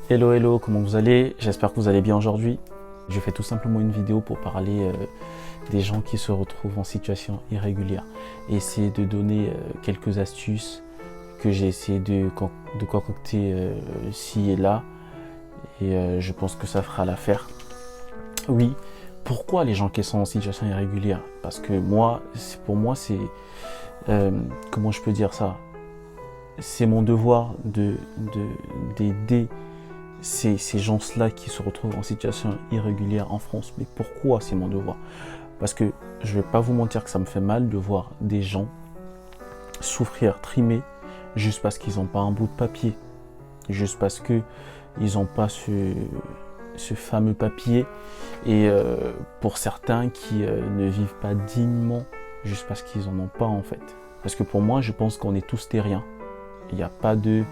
Hello, hello, comment vous allez? J'espère que vous allez bien aujourd'hui. Je fais tout simplement une vidéo pour parler des gens qui se retrouvent en situation irrégulière et essayer de donner quelques astuces que j'ai essayé de concocter ici et là, et je pense que ça fera l'affaire. Oui, pourquoi les gens qui sont en situation irrégulière? Parce que pour moi, c'est comment je peux dire ça? C'est mon devoir d'aider ces gens-là qui se retrouvent en situation irrégulière en France. Mais pourquoi c'est mon devoir? Parce que je ne vais pas vous mentir que ça me fait mal de voir des gens souffrir, trimer, juste parce qu'ils n'ont pas un bout de papier, juste parce qu'ils n'ont pas ce fameux papier, et pour certains qui ne vivent pas dignement, juste parce qu'ils n'en ont pas en fait. Parce que pour moi, je pense qu'on est tous terriens. Il n'y a pas de...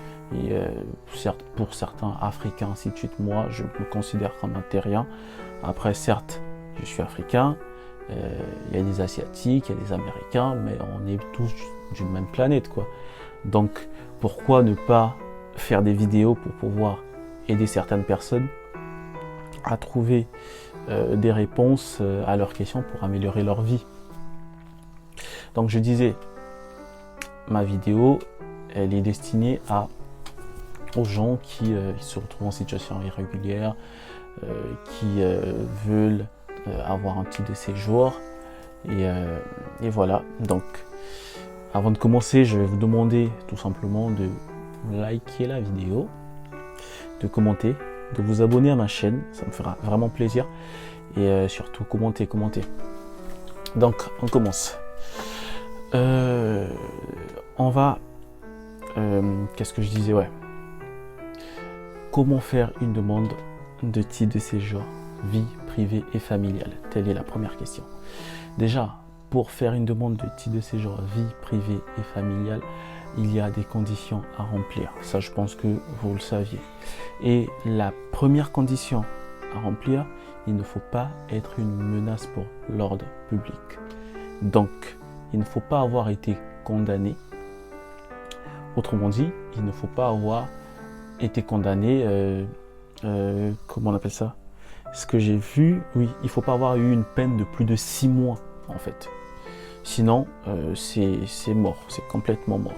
certes, pour certains Africains, ainsi de suite, moi, je me considère comme un terrien. Après, certes, je suis africain, il y a des Asiatiques, il y a des Américains, mais on est tous d'une même planète, quoi. Donc, pourquoi ne pas faire des vidéos pour pouvoir aider certaines personnes à trouver des réponses à leurs questions pour améliorer leur vie? Donc, je disais, ma vidéo, elle est destinée aux gens qui se retrouvent en situation irrégulière, qui veulent avoir un titre de séjour. Et voilà. Donc, avant de commencer, je vais vous demander tout simplement de liker la vidéo, de commenter, de vous abonner à ma chaîne. Ça me fera vraiment plaisir. Et surtout, commentez. Donc, on commence. On va... qu'est-ce que je disais? Ouais. Comment faire une demande de titre de séjour vie privée et familiale? Telle est la première question. Déjà, pour faire une demande de titre de séjour vie privée et familiale, il y a des conditions à remplir. Ça, je pense que vous le saviez. Et la première condition à remplir, il ne faut pas être une menace pour l'ordre public. Donc, il ne faut pas avoir été condamné. Autrement dit, il ne faut pas avoir été condamné, comment on appelle ça? Ce que j'ai vu, oui, il ne faut pas avoir eu une peine de plus de 6 mois, en fait. Sinon, c'est mort, c'est complètement mort.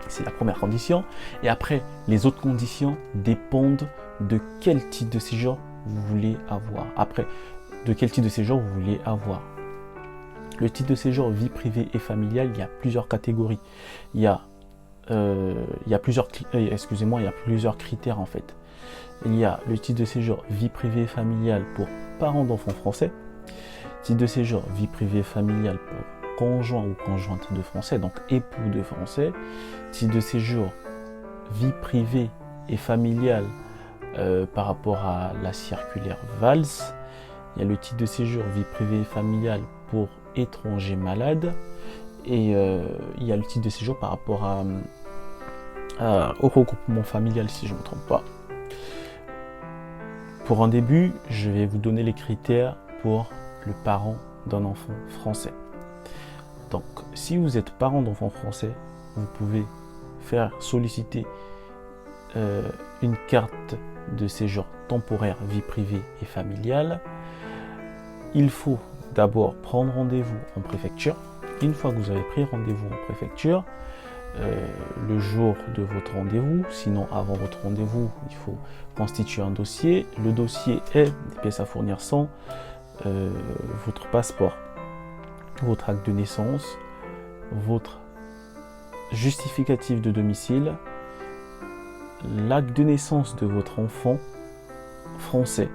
C'est la première condition. Et après, les autres conditions dépendent de quel type de séjour vous voulez avoir. Après, de quel type de séjour vous voulez avoir. Le titre de séjour vie privée et familiale, il y a plusieurs catégories. Il y a plusieurs critères en fait. Il y a le titre de séjour vie privée et familiale pour parents d'enfants français, titre de séjour vie privée et familiale pour conjoint ou conjointe de français, donc époux de français, titre de séjour vie privée et familiale par rapport à la circulaire Valls. Il y a le titre de séjour vie privée et familiale pour étrangers malades. Et il y a le titre de séjour par rapport au regroupement familial, si je ne me trompe pas. Pour un début, je vais vous donner les critères pour le parent d'un enfant français. Donc, si vous êtes parent d'enfant français, vous pouvez faire solliciter une carte de séjour temporaire vie privée et familiale. Il faut d'abord prendre rendez-vous en préfecture. Une fois que vous avez pris rendez-vous en préfecture, le jour de votre rendez-vous, sinon avant votre rendez-vous, il faut constituer un dossier. Le dossier est des pièces à fournir sont votre passeport, votre acte de naissance, votre justificatif de domicile, l'acte de naissance de votre enfant français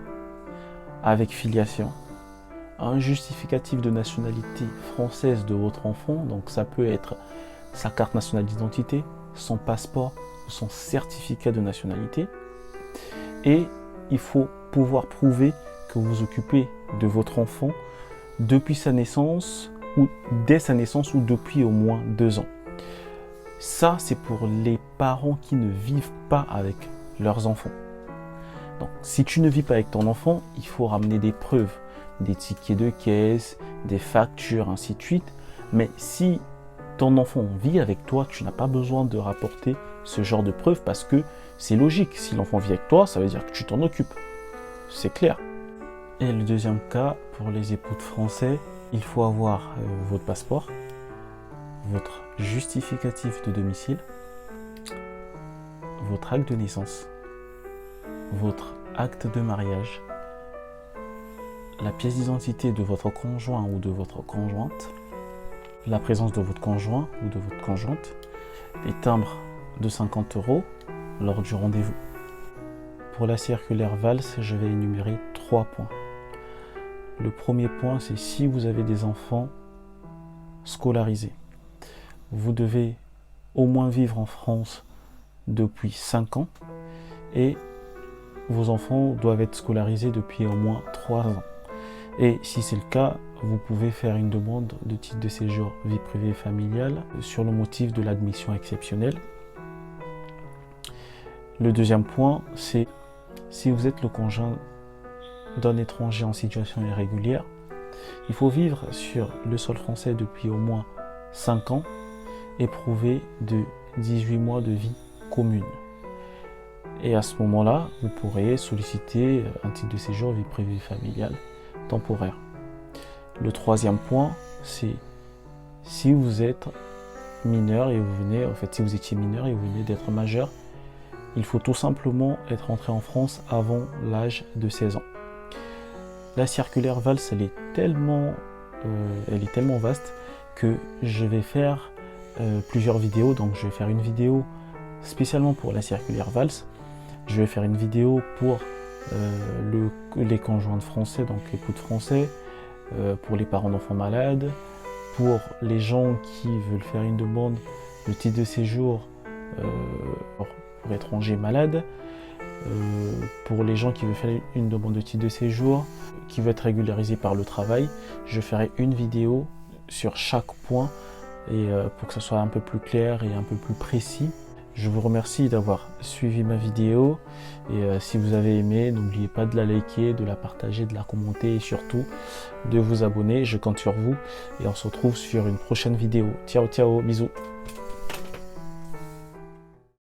avec filiation, un justificatif de nationalité française de votre enfant, donc ça peut être sa carte nationale d'identité, son passeport ou son certificat de nationalité. Et il faut pouvoir prouver que vous occupez de votre enfant depuis sa naissance ou dès sa naissance ou depuis au moins 2 ans. Ça, c'est pour les parents qui ne vivent pas avec leurs enfants. Donc, si tu ne vis pas avec ton enfant, il faut ramener des preuves, des tickets de caisse, des factures, ainsi de suite. Mais si ton enfant vit avec toi, tu n'as pas besoin de rapporter ce genre de preuves parce que c'est logique. Si l'enfant vit avec toi, ça veut dire que tu t'en occupes. C'est clair. Et le deuxième cas, pour les époux de Français, il faut avoir votre passeport, votre justificatif de domicile, votre acte de naissance, votre acte de mariage, la pièce d'identité de votre conjoint ou de votre conjointe, la présence de votre conjoint ou de votre conjointe, les timbres de 50 € lors du rendez-vous. Pour la circulaire VALS, je vais énumérer 3 points. Le premier point, c'est si vous avez des enfants scolarisés. Vous devez au moins vivre en France depuis 5 ans et vos enfants doivent être scolarisés depuis au moins 3 ans. Et si c'est le cas, vous pouvez faire une demande de titre de séjour vie privée et familiale sur le motif de l'admission exceptionnelle. Le deuxième point, c'est si vous êtes le conjoint d'un étranger en situation irrégulière, il faut vivre sur le sol français depuis au moins 5 ans et prouver de 18 mois de vie commune. Et à ce moment-là, vous pourrez solliciter un titre de séjour vie privée et familiale temporaire. Le troisième point, c'est si vous êtes mineur et vous venez, en fait, si vous étiez mineur et vous venez d'être majeur, il faut tout simplement être entré en France avant l'âge de 16 ans. La circulaire VALS, elle est tellement vaste que je vais faire plusieurs vidéos. Donc je vais faire une vidéo spécialement pour la circulaire VALS. Je vais faire une vidéo pour les conjoints de français, donc époux de français, pour les parents d'enfants malades, pour les gens qui veulent faire une demande de titre de séjour pour étrangers malades, pour les gens qui veulent faire une demande de titre de séjour, qui veut être régularisé par le travail. Je ferai une vidéo sur chaque point et pour que ce soit un peu plus clair et un peu plus précis. Je vous remercie d'avoir suivi ma vidéo et si vous avez aimé, n'oubliez pas de la liker, de la partager, de la commenter et surtout de vous abonner. Je compte sur vous et on se retrouve sur une prochaine vidéo. Ciao, ciao, bisous.